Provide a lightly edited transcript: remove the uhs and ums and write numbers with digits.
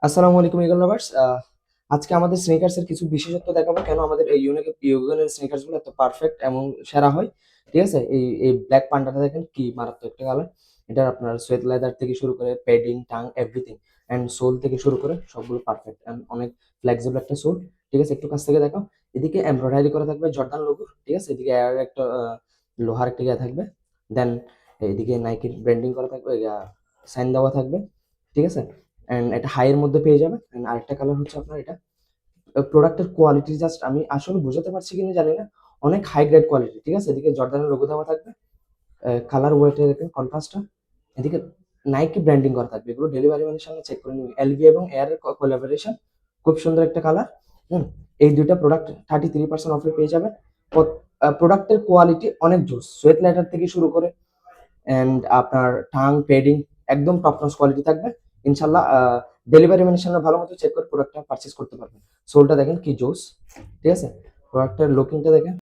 আসসালামু আলাইকুম eagle lovers. আজকে আমাদের স্নিকার্স এর কিছু বিশেষত্ব দেখাবো কেন আমাদের এই ইউনিক স্নিকার্স গুলো এত পারফেক্ট এবং সেরা হয়। ঠিক আছে, এই ব্ল্যাক পান্ডাটা দেখেন কি মারাত্মক একটা কালার। এটা আপনার সোয়েট লেদার থেকে শুরু করে padding tongue everything and sole থেকে শুরু করে সবগুলো পারফেক্ট এন্ড অনেক ফ্লেক্সিবল একটা সোল। ঠিক আছে, একটু কাছ থেকে দেখাও। এদিকে এমব্রয়ডারি করা থাকবে জর্দান লোগো। ঠিক আছে, এদিকে এর একটা লোহার একটা ইয়ে থাকবে। দেন এদিকে নাইকির ব্র্যান্ডিং করা থাকবে, সাইন দেওয়া থাকবে। ঠিক আছে, এন্ড এটা হাই এর মধ্যে পেয়ে যাবেন। এন্ড আরেকটা কালার হচ্ছে আপনার এটা। প্রোডাক্টের কোয়ালিটি জাস্ট আমি আসলে বোঝাতে পারছি কিনা জানি না, অনেক হাই গ্রেড কোয়ালিটি। ঠিক আছে, এদিকে জর্দানের লোগো দেওয়া থাকবে, কালার ওয়েটের দেখেন কন্ট্রাস্টটা। এদিকে নাইকি ব্র্যান্ডিং করা থাকবে। এগুলো ডেলিভারি ম্যানের সামনে চেক করে নিবে, এলভি এবং এয়ার কোলাবোরেশন। খুব সুন্দর একটা কালার। হুম, এই দুইটা প্রোডাক্ট 33% অফে পেয়ে যাবেন। প্রোডাক্টের কোয়ালিটি অনেক জোস, সোয়েট লেটার থেকে শুরু করে এন্ড আপনার টাং পেডিং একদম টপ নচ কোয়ালিটি থাকবে ইনশাল্লাহ। ডেলিভারি ম্যানের সামনে ভালো মতো চেক করে প্রোডাক্টটা পারচেস করতে পারবেন। সোলটা দেখেন কি জোস। ঠিক আছে, প্রোডাক্টের লুকিংটা দেখেন।